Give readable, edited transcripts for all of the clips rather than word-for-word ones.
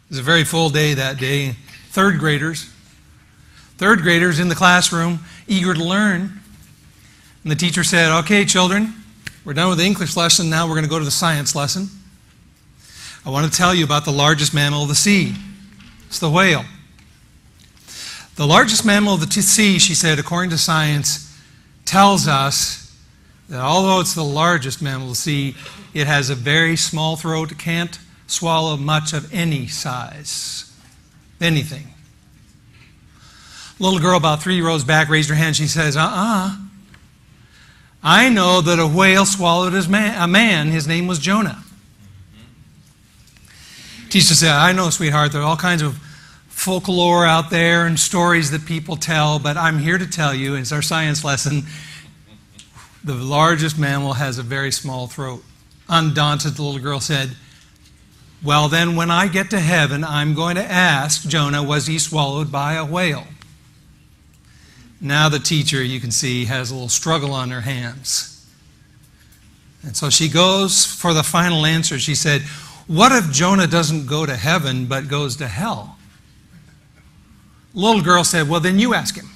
It was a very full day that day. Third graders in the classroom, eager to learn. And the teacher said, "Okay, children, we're done with the English lesson. Now we're going to go to the science lesson. I want to tell you about the largest mammal of the sea. It's the whale. The largest mammal of the sea," she said, "according to science, tells us that although it's the largest mammal of the sea, it has a very small throat. It can't swallow much of any size. Anything." A little girl about 3 rows back raised her hand. She says, I know that a whale swallowed a man. His name was Jonah. Teacher said, "I know, sweetheart, there are all kinds of folklore out there and stories that people tell, but I'm here to tell you, it's our science lesson, the largest mammal has a very small throat." Undaunted, the little girl said, "Well, then when I get to heaven, I'm going to ask Jonah, was he swallowed by a whale?" Now the teacher, you can see, has a little struggle on her hands. And so she goes for the final answer. She said, "What if Jonah doesn't go to heaven but goes to hell?" Little girl said, "Well, then you ask him."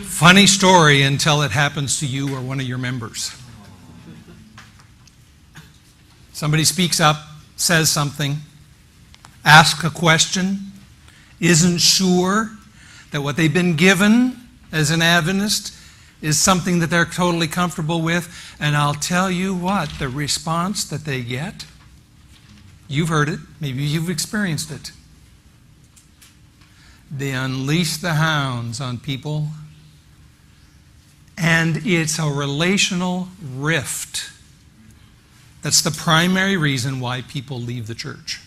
Funny story until it happens to you or one of your members. Somebody speaks up, says something, asks a question, isn't sure that what they've been given as an Adventist is something that they're totally comfortable with, and I'll tell you what, the response that they get, you've heard it, maybe you've experienced it. They unleash the hounds on people, and it's a relational rift. That's the primary reason why people leave the church.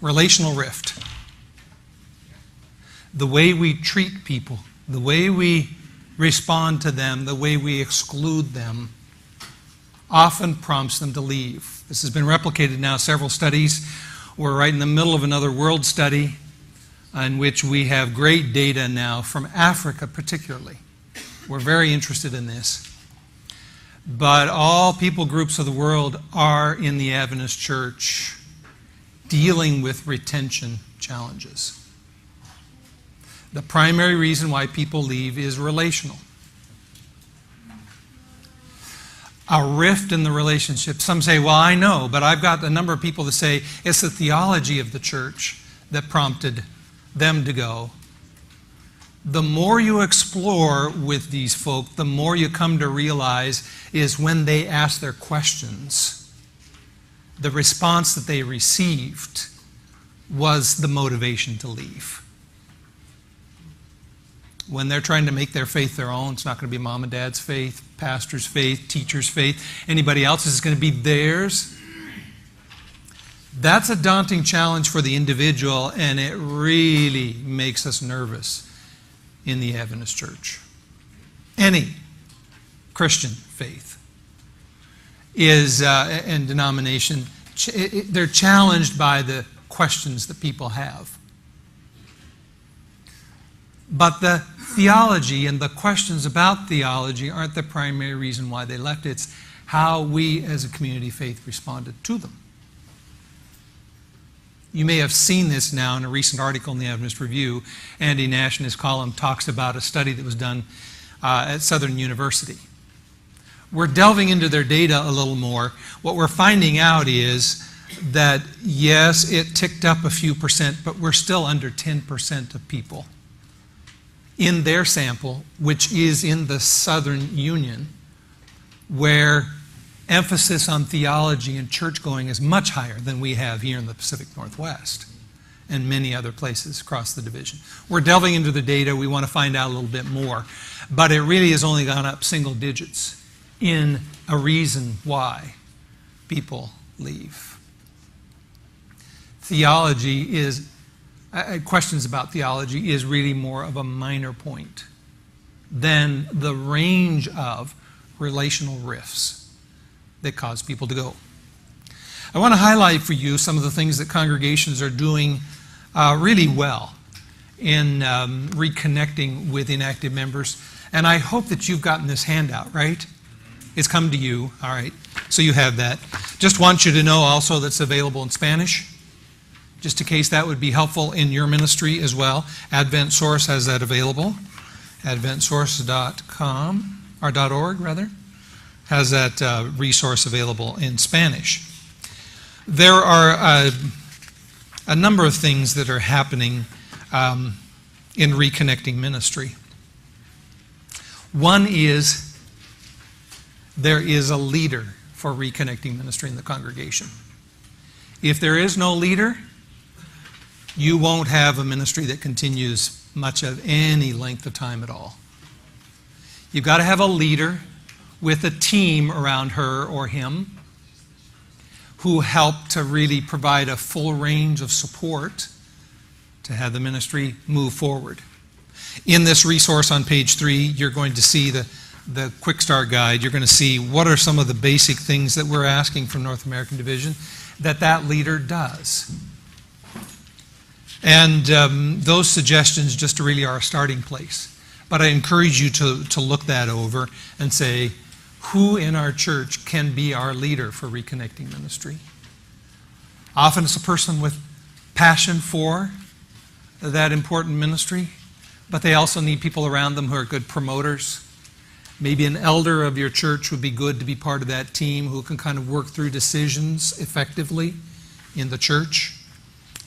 Relational rift. The way we treat people, the way we respond to them, the way we exclude them, often prompts them to leave. This has been replicated now, several studies. We're right in the middle of another world study in which we have great data now from Africa particularly. We're very interested in this. But all people groups of the world are in the Adventist church dealing with retention challenges. The primary reason why people leave is relational. A rift in the relationship. Some say, "Well, I know," but I've got a number of people that say it's the theology of the church that prompted them to go. The more you explore with these folk, the more you come to realize is when they ask their questions, the response that they received was the motivation to leave. When they're trying to make their faith their own, it's not going to be mom and dad's faith, pastor's faith, teacher's faith, anybody else's is going to be theirs. That's a daunting challenge for the individual, and it really makes us nervous in the Adventist church. Any Christian faith is and denomination, they're challenged by the questions that people have. But the theology and the questions about theology aren't the primary reason why they left. It's how we as a community of faith responded to them. You may have seen this now in a recent article in the Adventist Review. Andy Nash in his column talks about a study that was done at Southern University. We're delving into their data a little more. What we're finding out is that, yes, it ticked up a few percent, but we're still under 10% of people in their sample, which is in the Southern Union, where emphasis on theology and church going is much higher than we have here in the Pacific Northwest and many other places across the division. We're delving into the data. We want to find out a little bit more. But it really has only gone up single digits in a reason why people leave. Theology is, questions about theology is really more of a minor point than the range of relational rifts that cause people to go. I want to highlight for you some of the things that congregations are doing really well. in reconnecting with inactive members. And I hope that you've gotten this handout, right? It's come to you. All right. So you have that. Just want you to know also that's available in Spanish, just in case that would be helpful in your ministry as well. Advent Source has that available. AdventSource.com, or .org rather, has that resource available in Spanish. There are a number of things that are happening in reconnecting ministry. One is there is a leader for reconnecting ministry in the congregation. If there is no leader, you won't have a ministry that continues much of any length of time at all. You've got to have a leader with a team around her or him who help to really provide a full range of support to have the ministry move forward. In this resource on page 3, you're going to see the Quick Start Guide. You're going to see what are some of the basic things that we're asking from North American Division that leader does. And those suggestions just really are a starting place. But I encourage you to look that over and say, who in our church can be our leader for reconnecting ministry? Often it's a person with passion for that important ministry, but they also need people around them who are good promoters. Maybe an elder of your church would be good to be part of that team who can kind of work through decisions effectively in the church,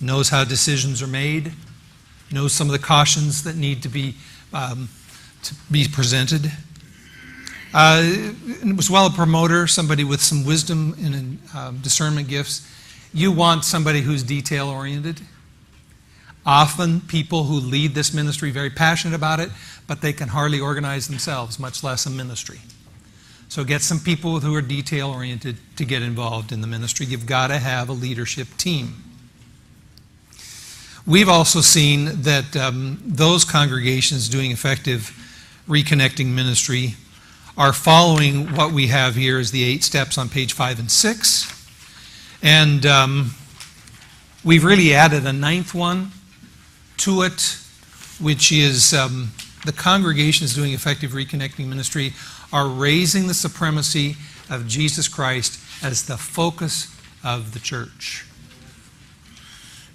knows how decisions are made, knows some of the cautions that need to be presented. As well, a promoter, somebody with some wisdom and discernment gifts. You want somebody who's detail-oriented. Often people who lead this ministry are very passionate about it, but they can hardly organize themselves, much less a ministry. So get some people who are detail-oriented to get involved in the ministry. You've got to have a leadership team. We've also seen that those congregations doing effective reconnecting ministry are following what we have here as the 8 steps on page 5 and 6. And we've really added a 9th one to it, which is the congregations doing effective reconnecting ministry are raising the supremacy of Jesus Christ as the focus of the church.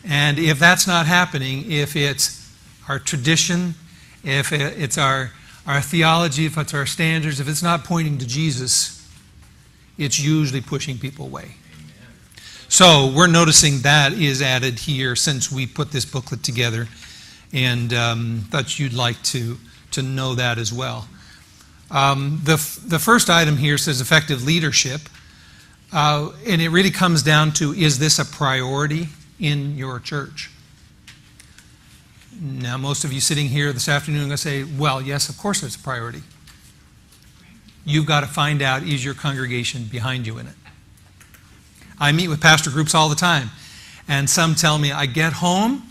And if that's not happening, if it's our tradition, if it's our theology, if it's our standards, if it's not pointing to Jesus, it's usually pushing people away. So we're noticing that is added here since we put this booklet together, and thought you'd like to know that as well. The first item here says effective leadership, and it really comes down to, is this a priority in your church? Now, most of you sitting here this afternoon are going to say, well, yes, of course it's a priority. You've got to find out, is your congregation behind you in it? I meet with pastor groups all the time, and some tell me, I get home,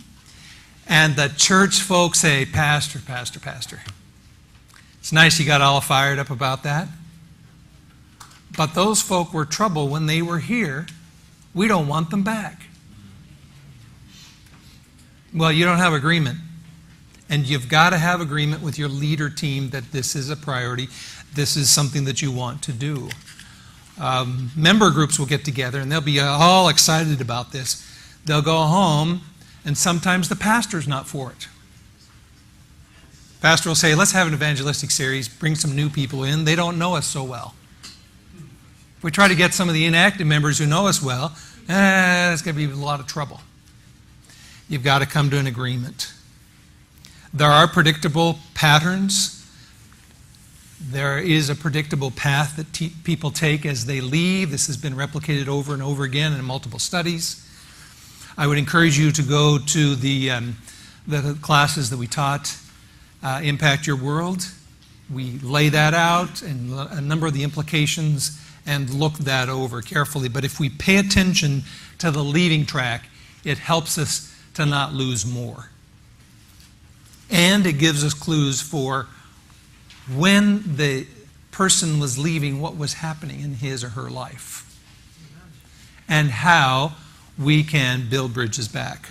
and the church folks say, Pastor, Pastor, Pastor. It's nice you got all fired up about that. But those folk were trouble when they were here. We don't want them back. Well, you don't have agreement. And you've got to have agreement with your leader team that this is a priority. This is something that you want to do. Member groups will get together and they'll be all excited about this. They'll go home and sometimes the pastor's not for it. Pastor will say, let's have an evangelistic series, bring some new people in. They don't know us so well. If we try to get some of the inactive members who know us well, it's going to be a lot of trouble. You've got to come to an agreement. There are predictable patterns. There is a predictable path that people take as they leave. This has been replicated over and over again in multiple studies. I would encourage you to go to the classes that we taught, Impact Your World. We lay that out and a number of the implications and look that over carefully. But if we pay attention to the leaving track, it helps us to not lose more. And it gives us clues for when the person was leaving, what was happening in his or her life, and how we can build bridges back.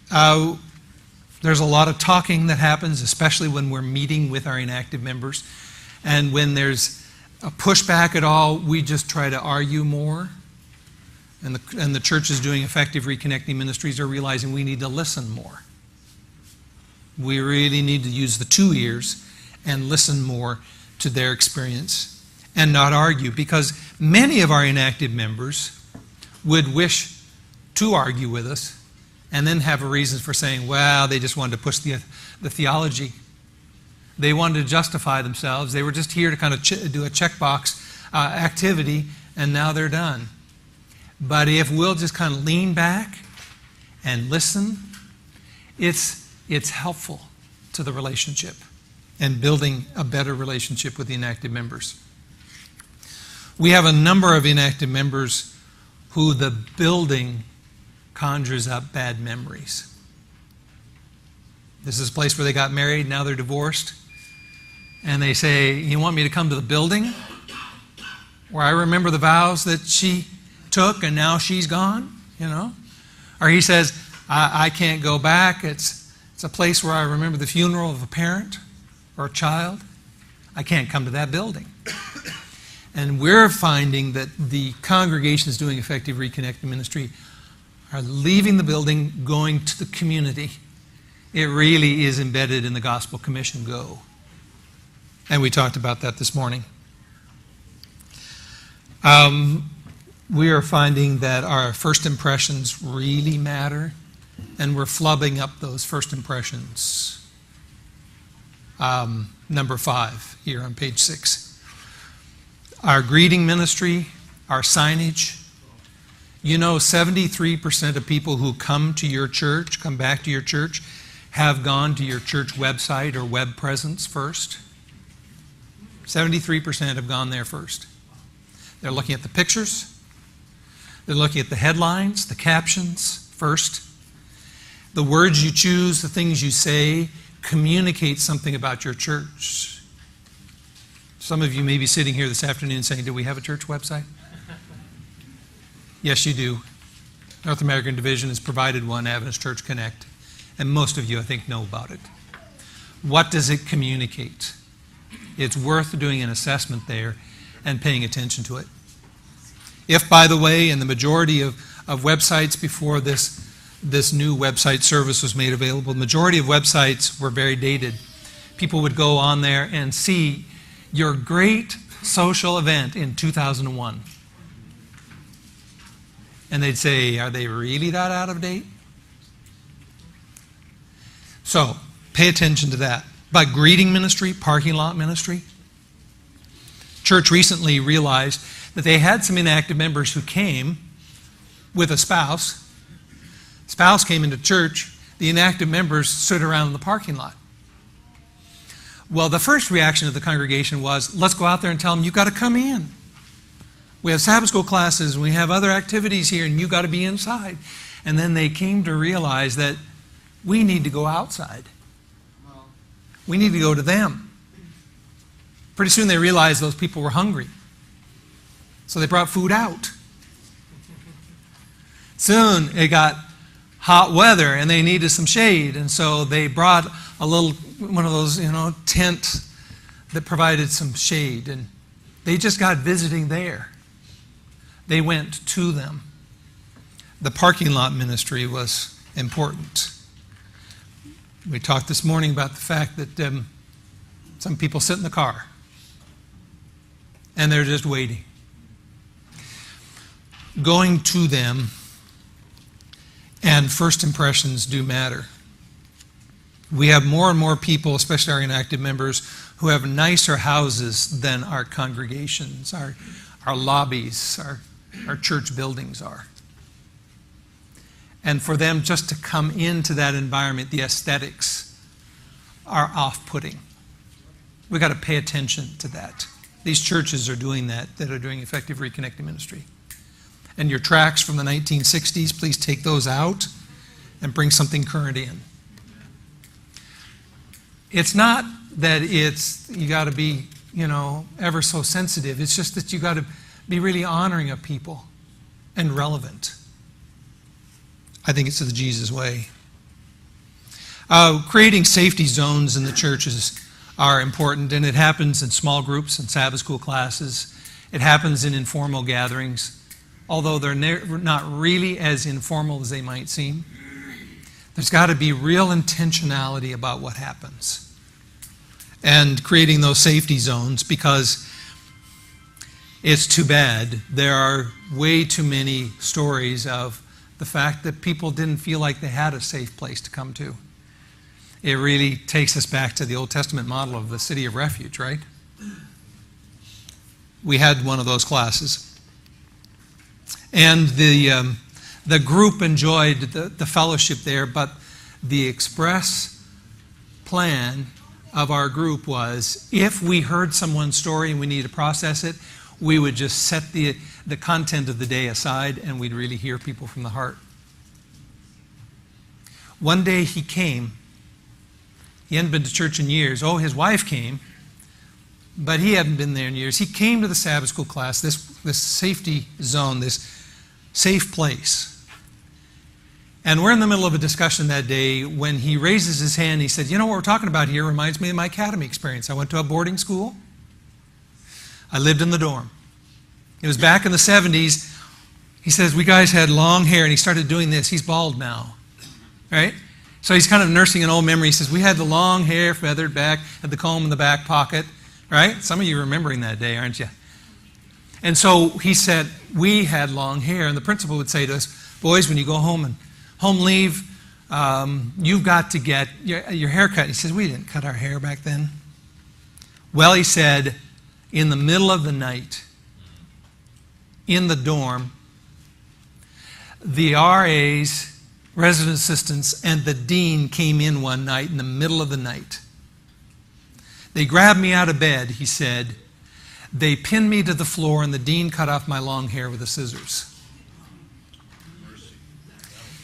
There's a lot of talking that happens, especially when we're meeting with our inactive members. And when there's a pushback at all, we just try to argue more. And the churches doing effective reconnecting ministries are realizing we need to listen more. We really need to use the 2 ears and listen more to their experience and not argue, because many of our inactive members would wish to argue with us and then have a reason for saying, well, they just wanted to push the theology. They wanted to justify themselves. They were just here to kind of do a checkbox activity, and now they're done. But if we'll just kind of lean back and listen, it's helpful to the relationship and building a better relationship with the inactive members. We have a number of inactive members who the building conjures up bad memories. This is a place where they got married, now they're divorced, and they say, you want me to come to the building where I remember the vows that she took and now she's gone, you know? Or he says, I can't go back. It's a place where I remember the funeral of a parent or a child. I can't come to that building. And we're finding that the congregations doing effective reconnecting ministry are leaving the building, going to the community. It really is embedded in the Gospel Commission, go. And we talked about that this morning. We are finding that our first impressions really matter, and we're flubbing up those first impressions. Number 5 here on page 6. Our greeting ministry, our signage. You know, 73% of people who come to your church, come back to your church, have gone to your church website or web presence first. 73% have gone there first. They're looking at the pictures. They're looking at the headlines, the captions first. The words you choose, the things you say, communicate something about your church. Some of you may be sitting here this afternoon saying, do we have a church website? Yes, you do. North American Division has provided one, Adventist Church Connect, and most of you, I think, know about it. What does it communicate? It's worth doing an assessment there and paying attention to it. If, by the way, in the majority of websites before this new website service was made available, the majority of websites were very dated. People would go on there and see your great social event in 2001. And they'd say, are they really that out of date? So, pay attention to that. By greeting ministry, parking lot ministry, church recently realized that they had some inactive members who came with a spouse. Spouse came into church. The inactive members stood around in the parking lot. Well, the first reaction of the congregation was, let's go out there and tell them, you've got to come in. We have Sabbath school classes, and we have other activities here, and you've got to be inside. And then they came to realize that we need to go outside. We need to go to them. Pretty soon they realized those people were hungry. So they brought food out. Soon it got hot weather and they needed some shade. And so they brought one of those, tents that provided some shade. And they just got visiting there. They went to them. The parking lot ministry was important. We talked this morning about the fact that some people sit in the car and they're just waiting. Going to them, and first impressions do matter. We have more and more people, especially our inactive members, who have nicer houses than our congregations, our lobbies, our church buildings are. And for them just to come into that environment, the aesthetics are off-putting. We've got to pay attention to that. These churches are doing that are doing effective reconnecting ministry. And your tracts from the 1960s, please take those out and bring something current in. It's not that you got to be, ever so sensitive. It's just that you got to be really honoring of people and relevant. I think it's the Jesus way. Creating safety zones in the churches are important, and it happens in small groups and Sabbath school classes. It happens in informal gatherings, although they're not really as informal as they might seem. There's got to be real intentionality about what happens and creating those safety zones, because it's too bad. There are way too many stories of the fact that people didn't feel like they had a safe place to come to. It really takes us back to the Old Testament model of the city of refuge, right? We had one of those classes. And the group enjoyed the fellowship there, but the express plan of our group was, if we heard someone's story and we needed to process it, we would just set the content of the day aside and we'd really hear people from the heart. One day he came. He hadn't been to church in years. Oh, his wife came, but he hadn't been there in years. He came to the Sabbath school class, this safety zone, this safe place. And we're in the middle of a discussion that day when he raises his hand. He said, you know, what we're talking about here reminds me of my academy experience. I went to a boarding school. I lived in the dorm. It was back in the 70s. He says, we guys had long hair, and he started doing this. He's bald now, right? So he's kind of nursing an old memory. He says, we had the long hair, feathered back, had the comb in the back pocket, right? Some of you are remembering that day, aren't you? And so he said, we had long hair, and the principal would say to us, boys, when you go home and home leave, you've got to get your hair cut. He says, we didn't cut our hair back then. Well, he said, in the middle of the night, in the dorm, the RAs, resident assistants, and the dean came in one night in the middle of the night. They grabbed me out of bed, he said. They pinned me to the floor, and the dean cut off my long hair with the scissors.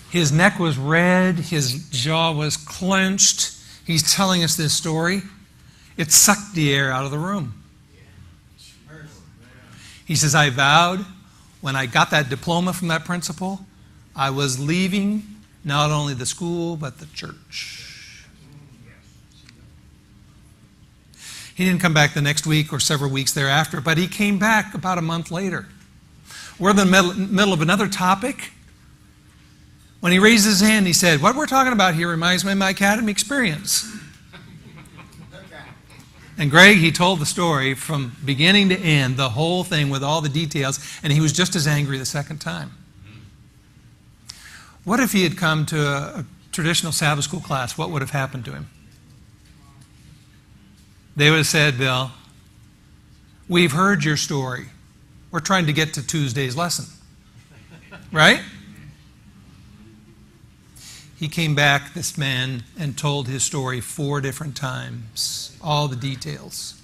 His neck was red. His jaw was clenched. He's telling us this story. It sucked the air out of the room. He says, I vowed when I got that diploma from that principal, I was leaving not only the school, but the church. He didn't come back the next week or several weeks thereafter, but he came back about a month later. We're in the middle of another topic. When he raised his hand, he said, what we're talking about here reminds me of my academy experience. And Greg, he told the story from beginning to end, the whole thing with all the details, and he was just as angry the second time. What if he had come to a traditional Sabbath school class? What would have happened to him? They would have said, Bill, we've heard your story. We're trying to get to Tuesday's lesson. Right? He came back, this man, and told his story 4 different times, all the details.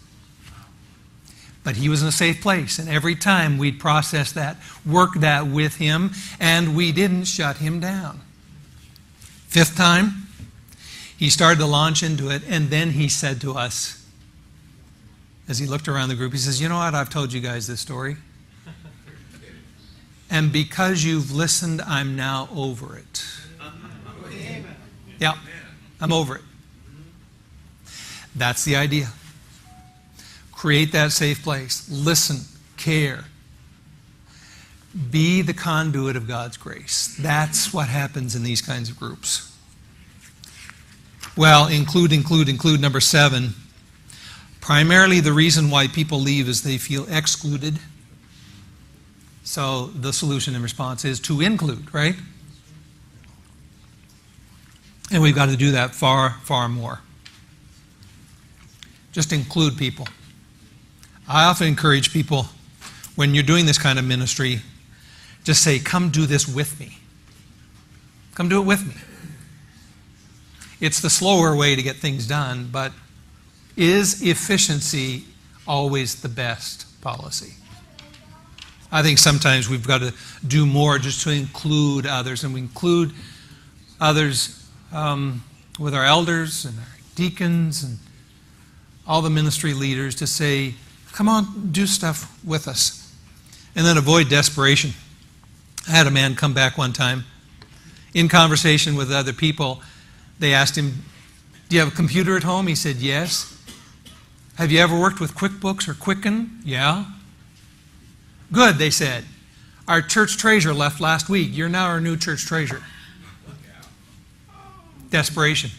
But he was in a safe place, and every time we'd process that, work that with him, and we didn't shut him down. 5th time, he started to launch into it, and then he said to us, as he looked around the group, he says, you know what, I've told you guys this story. And because you've listened, I'm now over it. Yeah, I'm over it. That's the idea. Create that safe place. Listen, care. Be the conduit of God's grace. That's what happens in these kinds of groups. Well, include number 7. Primarily the reason why people leave is they feel excluded. So the solution and response is to include, right? And we've got to do that far, far more. Just include people. I often encourage people, when you're doing this kind of ministry, just say, come do this with me. Come do it with me. It's the slower way to get things done, but is efficiency always the best policy? I think sometimes we've got to do more just to include others, and we include others with our elders and our deacons and all the ministry leaders to say, come on, do stuff with us. And then avoid desperation. I had a man come back one time. In conversation with other people, they asked him, Do you have a computer at home? He said, yes. Have you ever worked with QuickBooks or Quicken? Yeah. Good, they said. Our church treasurer left last week. You're now our new church treasurer. Desperation.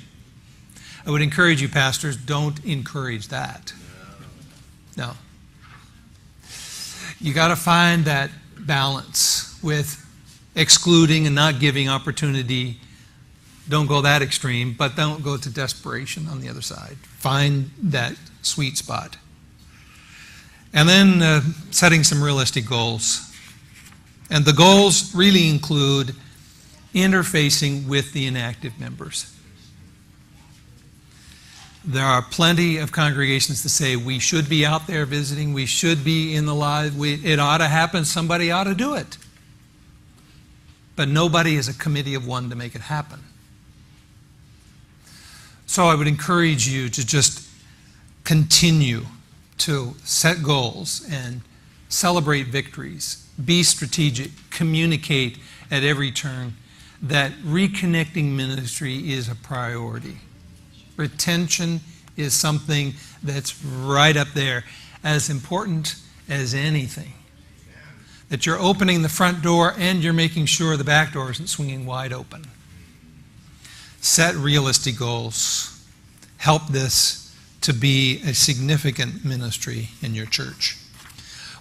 I would encourage you, pastors, don't encourage that. No. You got to find that balance with excluding and not giving opportunity. Don't go that extreme, but don't go to desperation on the other side. Find that sweet spot. And then setting some realistic goals. And the goals really include interfacing with the inactive members. There are plenty of congregations that say we should be out there visiting, we should be in the live, it ought to happen, somebody ought to do it. But nobody is a committee of one to make it happen. So I would encourage you to just continue to set goals and celebrate victories, be strategic, communicate at every turn that reconnecting ministry is a priority. Retention is something that's right up there, as important as anything. That you're opening the front door and you're making sure the back door isn't swinging wide open. Set realistic goals. Help this to be a significant ministry in your church.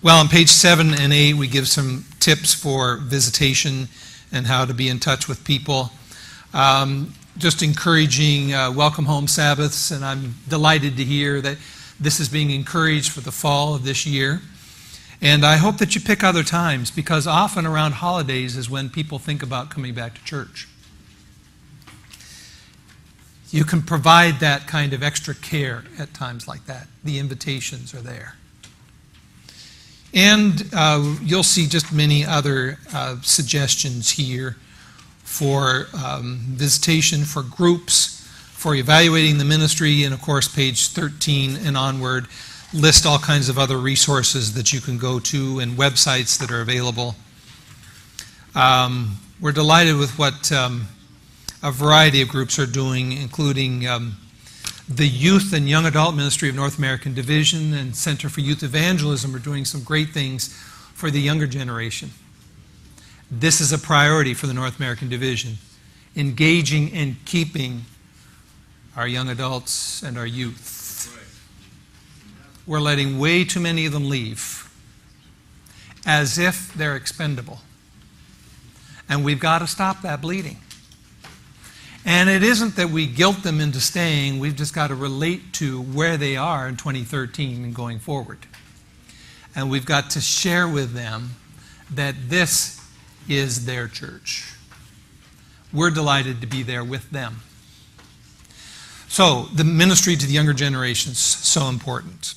Well, on page 7 and 8, we give some tips for visitation and how to be in touch with people. Just encouraging welcome home Sabbaths, and I'm delighted to hear that this is being encouraged for the fall of this year. And I hope that you pick other times, because often around holidays is when people think about coming back to church. You can provide that kind of extra care at times like that. The invitations are there. And you'll see just many other suggestions here for visitation, for groups, for evaluating the ministry, and of course page 13 and onward list all kinds of other resources that you can go to and websites that are available. We're delighted with what a variety of groups are doing, including the Youth and Young Adult Ministry of North American Division and Center for Youth Evangelism are doing some great things for the younger generation. This is a priority for the North American Division, engaging and keeping our young adults and our youth. We're letting way too many of them leave as if they're expendable. And we've got to stop that bleeding. And it isn't that we guilt them into staying, we've just got to relate to where they are in 2013 and going forward. And we've got to share with them that this is their church. We're delighted to be there with them. So, the ministry to the younger generations, so important.